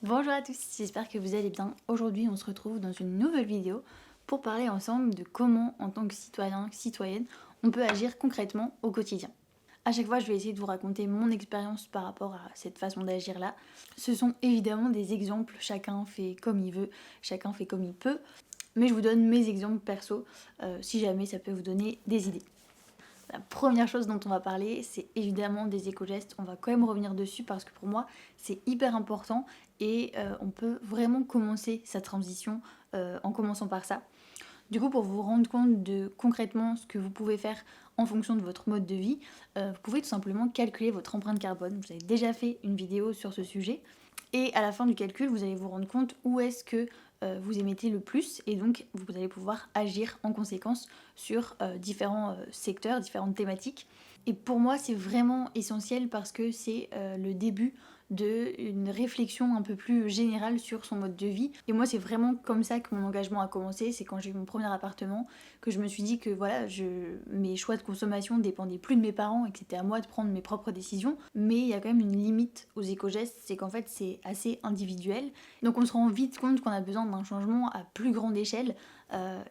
Bonjour à tous, j'espère que vous allez bien. Aujourd'hui, on se retrouve dans une nouvelle vidéo pour parler ensemble de comment, en tant que citoyen, citoyenne, on peut agir concrètement au quotidien. À chaque fois, je vais essayer de vous raconter mon expérience par rapport à cette façon d'agir là. Ce sont évidemment des exemples, chacun fait comme il veut, chacun fait comme il peut, mais je vous donne mes exemples perso si jamais ça peut vous donner des idées. La première chose dont on va parler, c'est évidemment des éco-gestes. On va quand même revenir dessus parce que pour moi, c'est hyper important et on peut vraiment commencer sa transition en commençant par ça. Du coup, pour vous rendre compte de concrètement ce que vous pouvez faire en fonction de votre mode de vie, vous pouvez tout simplement calculer votre empreinte carbone. Vous avez déjà fait une vidéo sur ce sujet. Et à la fin du calcul, vous allez vous rendre compte où est-ce que vous émettez le plus et donc vous allez pouvoir agir en conséquence sur différents secteurs, différentes thématiques. Et pour moi, c'est vraiment essentiel parce que c'est le début d'une réflexion un peu plus générale sur son mode de vie. Et moi, c'est vraiment comme ça que mon engagement a commencé. C'est quand j'ai eu mon premier appartement que je me suis dit que voilà, mes choix de consommation dépendaient plus de mes parents et que c'était à moi de prendre mes propres décisions. Mais il y a quand même une limite aux éco-gestes, c'est qu'en fait, c'est assez individuel. Donc on se rend vite compte qu'on a besoin d'un changement à plus grande échelle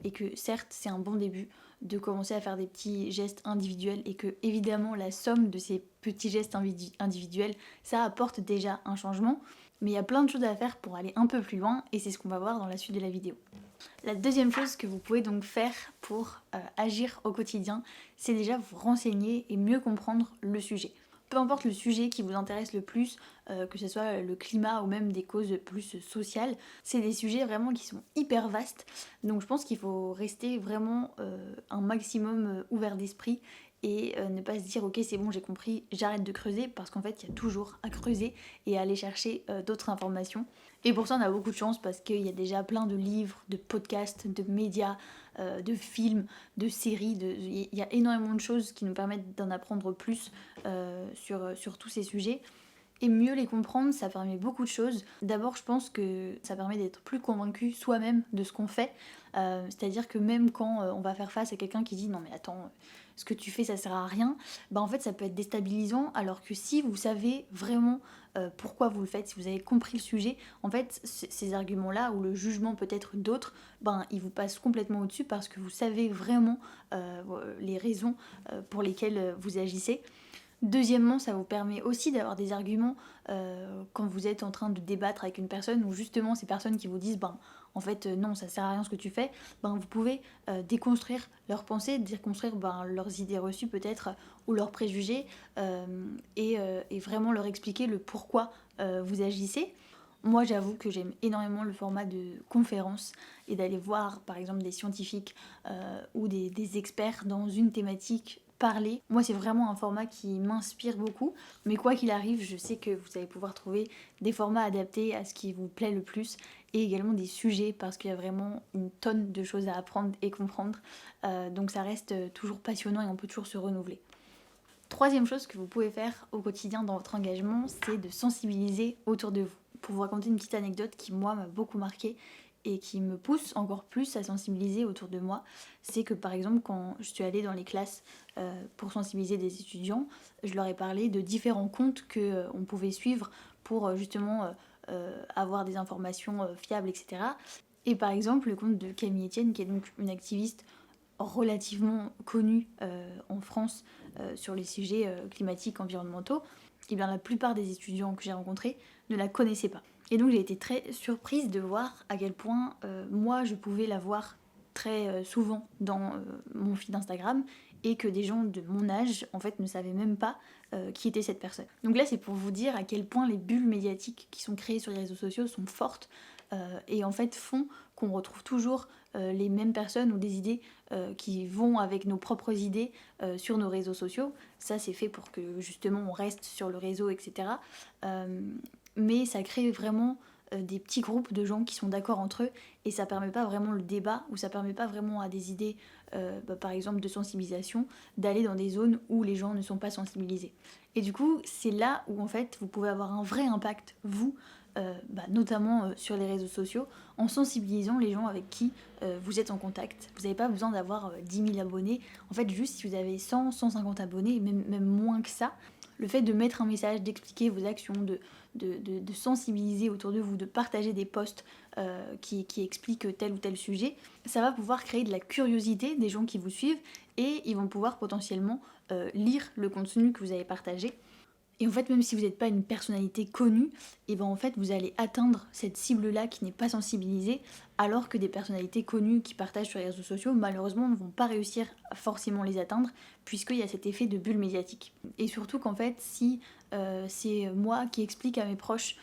et que certes, c'est un bon début de commencer à faire des petits gestes individuels et que évidemment la somme de ces petits gestes individuels, ça apporte déjà un changement, mais il y a plein de choses à faire pour aller un peu plus loin et c'est ce qu'on va voir dans la suite de la vidéo. La deuxième chose que vous pouvez donc faire pour agir au quotidien, c'est déjà vous renseigner et mieux comprendre le sujet. Peu importe le sujet qui vous intéresse le plus, que ce soit le climat ou même des causes plus sociales, c'est des sujets vraiment qui sont hyper vastes. Donc je pense qu'il faut rester vraiment un maximum ouvert d'esprit et ne pas se dire ok c'est bon j'ai compris, j'arrête de creuser parce qu'en fait il y a toujours à creuser et à aller chercher d'autres informations. Et pour ça on a beaucoup de chance parce qu'il y a déjà plein de livres, de podcasts, de médias, de films, de séries, il y a énormément de choses qui nous permettent d'en apprendre plus sur tous ces sujets. Et mieux les comprendre, ça permet beaucoup de choses. D'abord, je pense que ça permet d'être plus convaincu soi-même de ce qu'on fait. C'est-à-dire que même quand on va faire face à quelqu'un qui dit non mais attends, ce que tu fais ça sert à rien, bah en fait ça peut être déstabilisant. Alors que si vous savez vraiment pourquoi vous le faites, si vous avez compris le sujet, en fait ces arguments-là ou le jugement peut-être d'autres, ben ils vous passent complètement au-dessus parce que vous savez vraiment les raisons pour lesquelles vous agissez. Deuxièmement, ça vous permet aussi d'avoir des arguments quand vous êtes en train de débattre avec une personne ou justement ces personnes qui vous disent ben en fait non ça sert à rien ce que tu fais, ben vous pouvez déconstruire leurs pensées, déconstruire ben, leurs idées reçues peut-être ou leurs préjugés et vraiment leur expliquer le pourquoi vous agissez. Moi j'avoue que j'aime énormément le format de conférence et d'aller voir par exemple des scientifiques ou des experts dans une thématique parler. Moi c'est vraiment un format qui m'inspire beaucoup, mais quoi qu'il arrive je sais que vous allez pouvoir trouver des formats adaptés à ce qui vous plaît le plus et également des sujets parce qu'il y a vraiment une tonne de choses à apprendre et comprendre. Donc ça reste toujours passionnant et on peut toujours se renouveler. Troisième chose que vous pouvez faire au quotidien dans votre engagement, c'est de sensibiliser autour de vous. Pour vous raconter une petite anecdote qui moi m'a beaucoup marquée et qui me pousse encore plus à sensibiliser autour de moi, c'est que par exemple quand je suis allée dans les classes pour sensibiliser des étudiants, je leur ai parlé de différents comptes qu'on pouvait suivre pour justement avoir des informations fiables, etc. Et par exemple le compte de Camille Etienne, qui est donc une activiste relativement connue en France sur les sujets climatiques, environnementaux, et bien la plupart des étudiants que j'ai rencontrés ne la connaissaient pas. Et donc j'ai été très surprise de voir à quel point moi je pouvais la voir très souvent dans mon feed Instagram et que des gens de mon âge en fait ne savaient même pas qui était cette personne. Donc là c'est pour vous dire à quel point les bulles médiatiques qui sont créées sur les réseaux sociaux sont fortes et en fait font qu'on retrouve toujours les mêmes personnes ou des idées qui vont avec nos propres idées sur nos réseaux sociaux. Ça c'est fait pour que justement on reste sur le réseau, etc. Mais ça crée vraiment des petits groupes de gens qui sont d'accord entre eux et ça permet pas vraiment le débat ou ça permet pas vraiment à des idées par exemple de sensibilisation d'aller dans des zones où les gens ne sont pas sensibilisés. Et du coup c'est là où en fait vous pouvez avoir un vrai impact vous notamment sur les réseaux sociaux, en sensibilisant les gens avec qui vous êtes en contact. Vous n'avez pas besoin d'avoir 10 000 abonnés. En fait, juste si vous avez 100, 150 abonnés, même moins que ça, Le fait de mettre un message, d'expliquer vos actions, de sensibiliser autour de vous, de partager des posts qui expliquent tel ou tel sujet, ça va pouvoir créer de la curiosité des gens qui vous suivent et ils vont pouvoir potentiellement lire le contenu que vous avez partagé. Et en fait, même si vous n'êtes pas une personnalité connue, et ben en fait, vous allez atteindre cette cible-là qui n'est pas sensibilisée, alors que des personnalités connues qui partagent sur les réseaux sociaux, malheureusement, ne vont pas réussir à forcément les atteindre, puisqu'il y a cet effet de bulle médiatique. Et surtout qu'en fait, si c'est moi qui explique à mes proches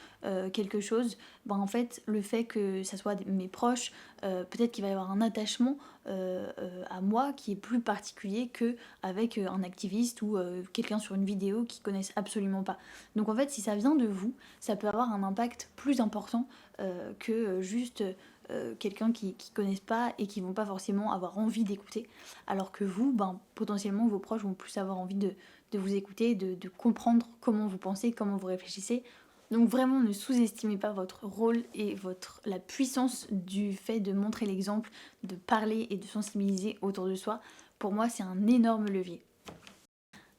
quelque chose, ben en fait, le fait que ça soit mes proches, peut-être qu'il va y avoir un attachement à moi qui est plus particulier qu'avec un activiste ou quelqu'un sur une vidéo qui connaissent absolument pas. Donc en fait, si ça vient de vous, ça peut avoir un impact plus important que juste quelqu'un qui connaissent pas et qui vont pas forcément avoir envie d'écouter. Alors que vous, ben, potentiellement, vos proches vont plus avoir envie de vous écouter, de comprendre comment vous pensez, comment vous réfléchissez. Donc vraiment, ne sous-estimez pas votre rôle et la puissance du fait de montrer l'exemple, de parler et de sensibiliser autour de soi. Pour moi, c'est un énorme levier.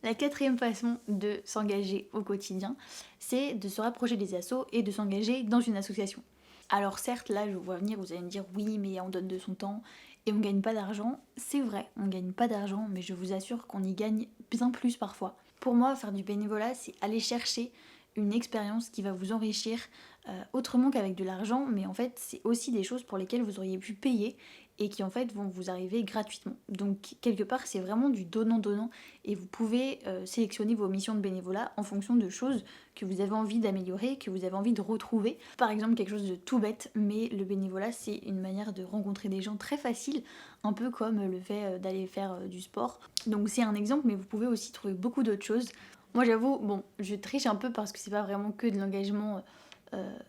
La quatrième façon de s'engager au quotidien, c'est de se rapprocher des assos et de s'engager dans une association. Alors certes, là je vous vois venir, vous allez me dire oui mais on donne de son temps et on gagne pas d'argent. C'est vrai, on gagne pas d'argent, mais je vous assure qu'on y gagne bien plus parfois. Pour moi, faire du bénévolat, c'est aller chercher une expérience qui va vous enrichir autrement qu'avec de l'argent, mais en fait c'est aussi des choses pour lesquelles vous auriez pu payer et qui en fait vont vous arriver gratuitement. Donc quelque part c'est vraiment du donnant-donnant et vous pouvez sélectionner vos missions de bénévolat en fonction de choses que vous avez envie d'améliorer, que vous avez envie de retrouver. Par exemple quelque chose de tout bête, mais le bénévolat c'est une manière de rencontrer des gens très facile, un peu comme le fait d'aller faire du sport. Donc c'est un exemple, mais vous pouvez aussi trouver beaucoup d'autres choses. Moi j'avoue, bon, je triche un peu parce que c'est pas vraiment que de l'engagement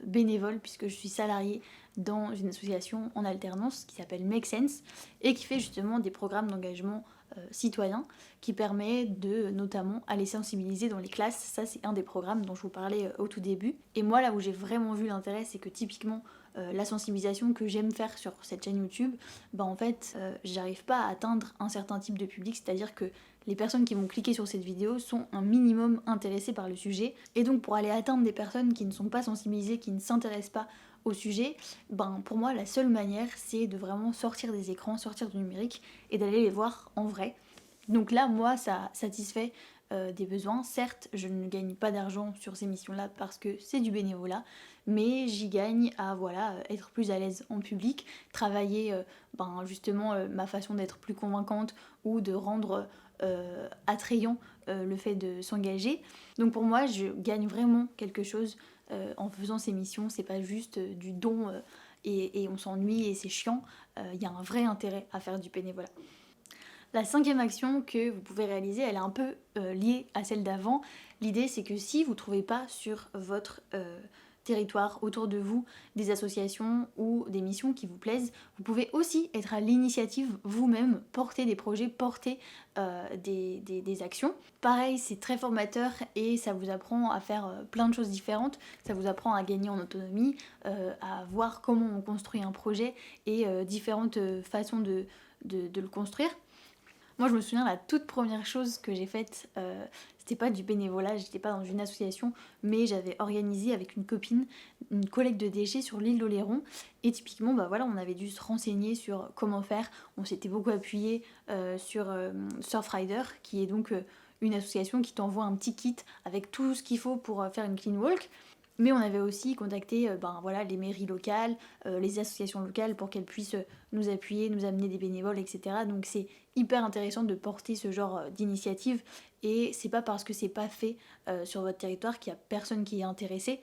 bénévole puisque je suis salariée dans une association en alternance qui s'appelle Make Sense et qui fait justement des programmes d'engagement citoyen qui permet de notamment aller sensibiliser dans les classes. Ça c'est un des programmes dont je vous parlais au tout début. Et moi là où j'ai vraiment vu l'intérêt, c'est que typiquement la sensibilisation que j'aime faire sur cette chaîne YouTube, bah en fait j'arrive pas à atteindre un certain type de public, c'est-à-dire que les personnes qui vont cliquer sur cette vidéo sont un minimum intéressées par le sujet. Et donc pour aller atteindre des personnes qui ne sont pas sensibilisées, qui ne s'intéressent pas au sujet, ben pour moi la seule manière c'est de vraiment sortir des écrans, sortir du numérique et d'aller les voir en vrai. Donc là moi ça satisfait des besoins. Certes je ne gagne pas d'argent sur ces missions là parce que c'est du bénévolat, mais j'y gagne à voilà être plus à l'aise en public, travailler ben, justement ma façon d'être plus convaincante ou de rendre attrayant le fait de s'engager. Donc pour moi je gagne vraiment quelque chose en faisant ces missions, c'est pas juste du don et on s'ennuie et c'est chiant, il y a un vrai intérêt à faire du bénévolat. La cinquième action que vous pouvez réaliser, elle est un peu liée à celle d'avant. L'idée c'est que si vous ne trouvez pas sur votre territoire autour de vous des associations ou des missions qui vous plaisent, vous pouvez aussi être à l'initiative vous-même, porter des projets, porter des actions. Pareil, c'est très formateur et ça vous apprend à faire plein de choses différentes, ça vous apprend à gagner en autonomie, à voir comment on construit un projet et différentes façons de le construire. Moi je me souviens la toute première chose que j'ai faite, c'était pas du bénévolat, j'étais pas dans une association, mais j'avais organisé avec une copine une collecte de déchets sur l'île d'Oléron. Et typiquement bah voilà, on avait dû se renseigner sur comment faire. On s'était beaucoup appuyé sur Surfrider, qui est donc une association qui t'envoie un petit kit avec tout ce qu'il faut pour faire une clean walk. Mais on avait aussi contacté ben, voilà, les mairies locales, les associations locales pour qu'elles puissent nous appuyer, nous amener des bénévoles, etc. Donc c'est hyper intéressant de porter ce genre d'initiative et c'est pas parce que c'est pas fait sur votre territoire qu'il y a personne qui est intéressé.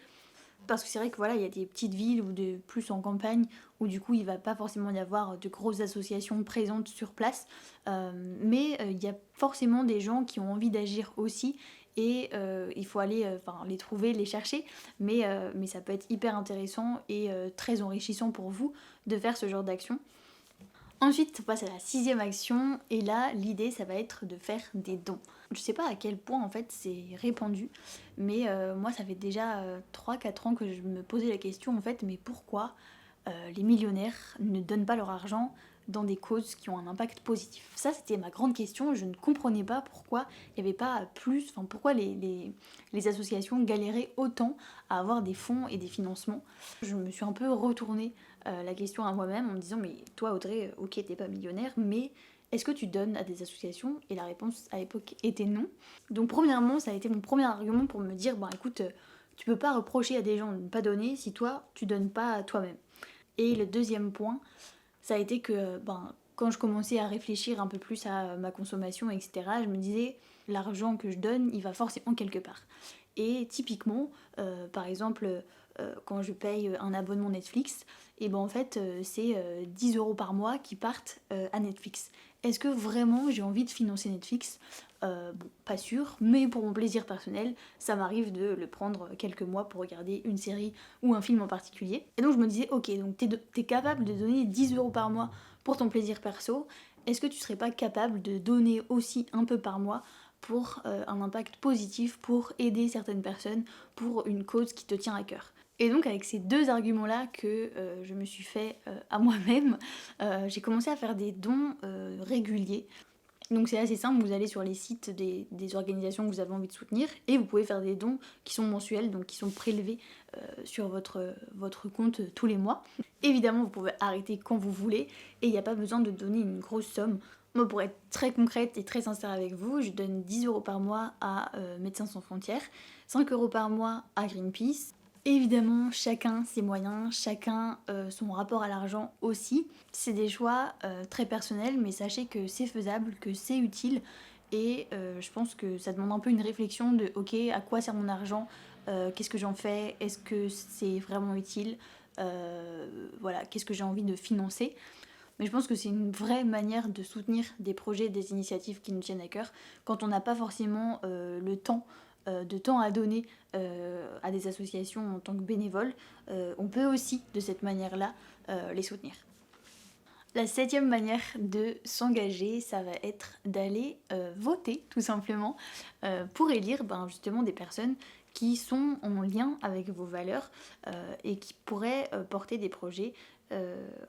Parce que c'est vrai que voilà, il y a des petites villes ou de plus en campagne où du coup il va pas forcément y avoir de grosses associations présentes sur place, mais il y a forcément des gens qui ont envie d'agir aussi et il faut aller les trouver, les chercher, mais ça peut être hyper intéressant et très enrichissant pour vous de faire ce genre d'action. Ensuite, on passe à la sixième action, et là, l'idée, ça va être de faire des dons. Je sais pas à quel point, en fait, c'est répandu, mais moi, ça fait déjà 3-4 ans que je me posais la question, en fait, mais pourquoi les millionnaires ne donnent pas leur argent dans des causes qui ont un impact positif. Ça, c'était ma grande question. Je ne comprenais pas pourquoi il n'y avait pas plus, enfin pourquoi les associations galéraient autant à avoir des fonds et des financements. Je me suis un peu retournée la question à moi-même en me disant mais toi Audrey, ok t'es pas millionnaire, mais est-ce que tu donnes à des associations? Et la réponse à l'époque était non. Donc premièrement, ça a été mon premier argument pour me dire, écoute, tu peux pas reprocher à des gens de ne pas donner si toi, tu donnes pas à toi-même. Et le deuxième point, ça a été que quand je commençais à réfléchir un peu plus à ma consommation, etc., je me disais, l'argent que je donne, il va forcément quelque part. Et typiquement, par exemple, quand je paye un abonnement Netflix, et en fait, c'est 10 € par mois qui partent à Netflix. Est-ce que vraiment j'ai envie de financer Netflix? Bon, pas sûr, mais pour mon plaisir personnel, ça m'arrive de le prendre quelques mois pour regarder une série ou un film en particulier. Et donc je me disais, ok, donc t'es capable de donner 10 € par mois pour ton plaisir perso, est-ce que tu serais pas capable de donner aussi un peu par mois pour un impact positif, pour aider certaines personnes, pour une cause qui te tient à cœur? Et donc avec ces deux arguments-là que je me suis fait à moi-même, j'ai commencé à faire des dons réguliers. Donc c'est assez simple, vous allez sur les sites des organisations que vous avez envie de soutenir et vous pouvez faire des dons qui sont mensuels, donc qui sont prélevés sur votre compte tous les mois. Évidemment, vous pouvez arrêter quand vous voulez et il n'y a pas besoin de donner une grosse somme. Moi, pour être très concrète et très sincère avec vous, je donne 10 € par mois à Médecins Sans Frontières, 5 € par mois à Greenpeace. Évidemment, chacun ses moyens, chacun son rapport à l'argent aussi. C'est des choix très personnels, mais sachez que c'est faisable, que c'est utile. Et je pense que ça demande un peu une réflexion de ok, à quoi sert mon argent, qu'est-ce que j'en fais, est-ce que c'est vraiment utile, voilà, qu'est-ce que j'ai envie de financer. Mais je pense que c'est une vraie manière de soutenir des projets, des initiatives qui nous tiennent à cœur quand on n'a pas forcément le temps de temps à donner à des associations en tant que bénévole. On peut aussi de cette manière-là les soutenir. La 7e manière de s'engager, ça va être d'aller voter tout simplement pour élire justement des personnes qui sont en lien avec vos valeurs et qui pourraient porter des projets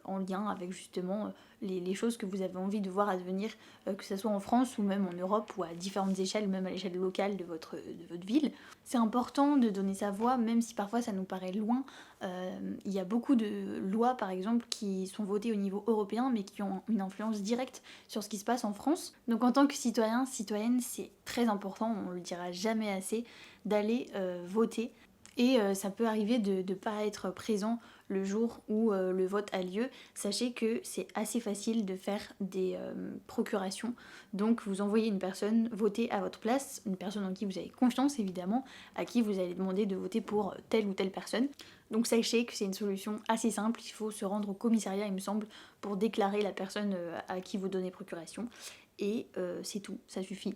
en lien avec justement les choses que vous avez envie de voir advenir, que ce soit en France ou même en Europe ou à différentes échelles, même à l'échelle locale de votre ville. C'est important de donner sa voix, même si parfois ça nous paraît loin. Il y a beaucoup de lois par exemple qui sont votées au niveau européen mais qui ont une influence directe sur ce qui se passe en France. Donc en tant que citoyen, citoyenne, c'est très important, on le dira jamais assez, d'aller voter. Et ça peut arriver de ne pas être présent le jour où le vote a lieu. Sachez que c'est assez facile de faire des procurations. Donc vous envoyez une personne voter à votre place, une personne en qui vous avez confiance évidemment, à qui vous allez demander de voter pour telle ou telle personne. Donc sachez que c'est une solution assez simple, il faut se rendre au commissariat il me semble pour déclarer la personne à qui vous donnez procuration. Et c'est tout, ça suffit.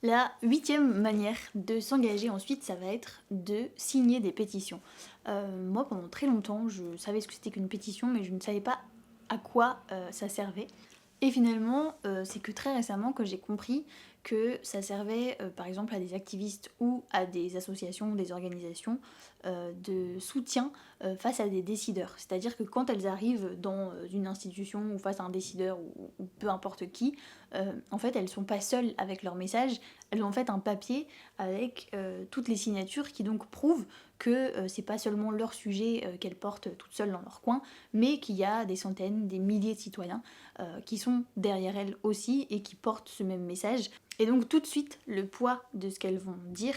La 8e manière de s'engager ensuite, ça va être de signer des pétitions. Moi, pendant très longtemps, je savais ce que c'était qu'une pétition, mais je ne savais pas à quoi ça servait. Et finalement, c'est que très récemment que j'ai compris que ça servait par exemple à des activistes ou à des associations, des organisations de soutien face à des décideurs. C'est-à-dire que quand elles arrivent dans une institution ou face à un décideur ou peu importe qui, en fait elles sont pas seules avec leur message, elles ont en fait un papier avec toutes les signatures qui donc prouvent que c'est pas seulement leur sujet qu'elles portent toutes seules dans leur coin, mais qu'il y a des centaines, des milliers de citoyens qui sont derrière elles aussi et qui portent ce même message. Et donc tout de suite, le poids de ce qu'elles vont dire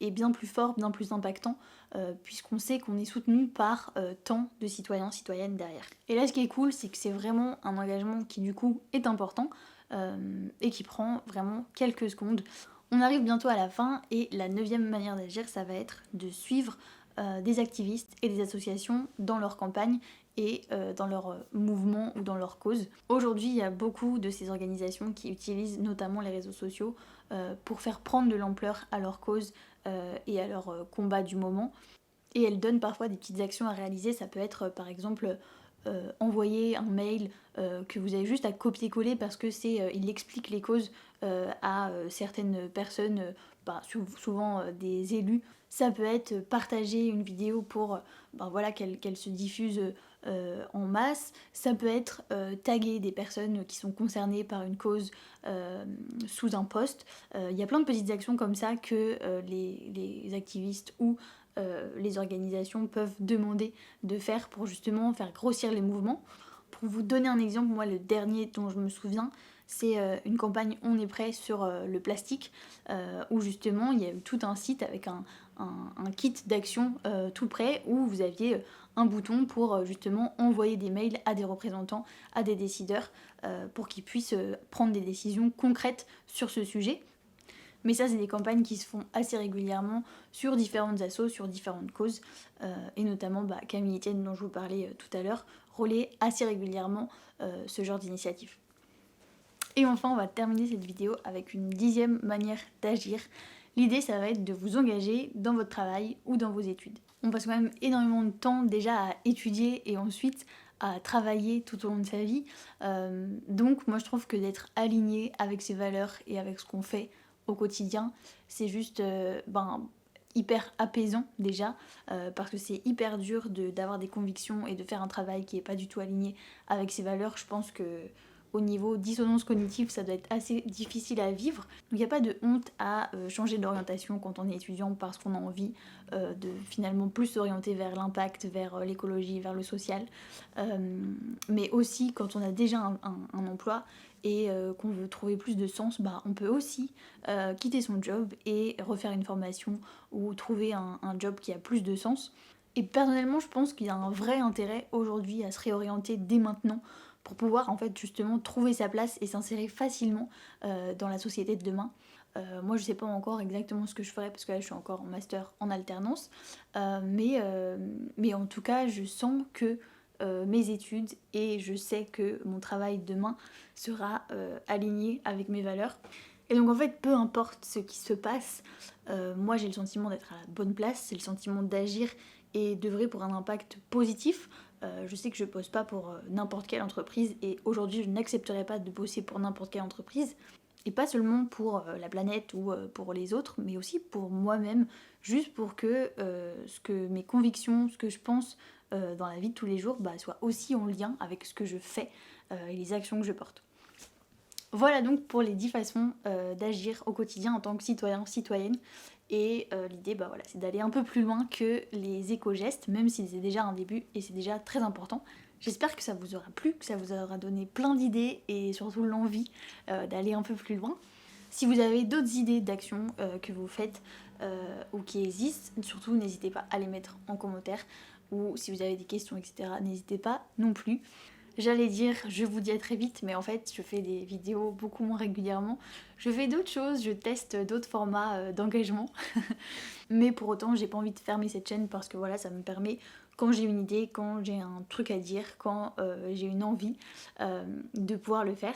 est bien plus fort, bien plus impactant, puisqu'on sait qu'on est soutenu par tant de citoyens, citoyennes derrière. Et là, ce qui est cool, c'est que c'est vraiment un engagement qui du coup est important et qui prend vraiment quelques secondes. On arrive bientôt à la fin et la 9e manière d'agir, ça va être de suivre des activistes et des associations dans leur campagne et dans leur mouvement ou dans leur cause. Aujourd'hui, il y a beaucoup de ces organisations qui utilisent notamment les réseaux sociaux pour faire prendre de l'ampleur à leur cause et à leur combat du moment. Et elles donnent parfois des petites actions à réaliser. Ça peut être par exemple envoyer un mail que vous avez juste à copier-coller parce que il explique les causes à certaines personnes, souvent des élus. Ça peut être partager une vidéo pour voilà, qu'elle se diffuse en masse. Ça peut être taguer des personnes qui sont concernées par une cause sous un post. Il y a plein de petites actions comme ça que les activistes ou les organisations peuvent demander de faire pour justement faire grossir les mouvements. Pour vous donner un exemple, moi le dernier dont je me souviens, c'est une campagne On est prêt sur le plastique, où justement il y a eu tout un site avec un kit d'action tout prêt, où vous aviez un bouton pour justement envoyer des mails à des représentants, à des décideurs, pour qu'ils puissent prendre des décisions concrètes sur ce sujet. Mais ça, c'est des campagnes qui se font assez régulièrement sur différentes assos, sur différentes causes, et notamment Camille Etienne, dont je vous parlais tout à l'heure, relaie assez régulièrement ce genre d'initiative. Et enfin, on va terminer cette vidéo avec une 10e manière d'agir. L'idée, ça va être de vous engager dans votre travail ou dans vos études. On passe quand même énormément de temps déjà à étudier et ensuite à travailler tout au long de sa vie. Donc moi, je trouve que d'être aligné avec ses valeurs et avec ce qu'on fait au quotidien, c'est juste hyper apaisant déjà, parce que c'est hyper dur d'avoir des convictions et de faire un travail qui n'est pas du tout aligné avec ses valeurs. Je pense que au niveau dissonance cognitive, ça doit être assez difficile à vivre. Donc il n'y a pas de honte à changer d'orientation quand on est étudiant parce qu'on a envie de finalement plus s'orienter vers l'impact, vers l'écologie, vers le social. Mais aussi quand on a déjà un emploi et qu'on veut trouver plus de sens, on peut aussi quitter son job et refaire une formation ou trouver un job qui a plus de sens. Et personnellement, je pense qu'il y a un vrai intérêt aujourd'hui à se réorienter dès maintenant pour pouvoir en fait justement trouver sa place et s'insérer facilement dans la société de demain. Moi je sais pas encore exactement ce que je ferai parce que là je suis encore en master en alternance, mais en tout cas je sens que mes études et je sais que mon travail demain sera aligné avec mes valeurs. Et donc en fait peu importe ce qui se passe, moi j'ai le sentiment d'être à la bonne place, c'est le sentiment d'agir et d'œuvrer pour un impact positif. Je sais que je bosse pas pour n'importe quelle entreprise et aujourd'hui je n'accepterai pas de bosser pour n'importe quelle entreprise. Et pas seulement pour la planète ou pour les autres, mais aussi pour moi-même, juste pour que ce que mes convictions, ce que je pense dans la vie de tous les jours soit aussi en lien avec ce que je fais et les actions que je porte. Voilà donc pour les 10 façons d'agir au quotidien en tant que citoyen, citoyenne. Et l'idée c'est d'aller un peu plus loin que les éco-gestes, même si c'est déjà un début et c'est déjà très important. J'espère que ça vous aura plu, que ça vous aura donné plein d'idées et surtout l'envie d'aller un peu plus loin. Si vous avez d'autres idées d'actions que vous faites ou qui existent, surtout n'hésitez pas à les mettre en commentaire. Ou si vous avez des questions, etc., n'hésitez pas non plus. J'allais dire je vous dis à très vite, mais en fait je fais des vidéos beaucoup moins régulièrement. Je fais d'autres choses, je teste d'autres formats d'engagement. Mais pour autant j'ai pas envie de fermer cette chaîne parce que voilà, ça me permet, quand j'ai une idée, quand j'ai un truc à dire, quand j'ai une envie de pouvoir le faire.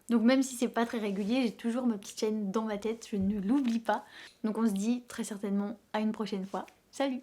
Donc même si c'est pas très régulier, j'ai toujours ma petite chaîne dans ma tête, je ne l'oublie pas. Donc on se dit très certainement à une prochaine fois. Salut!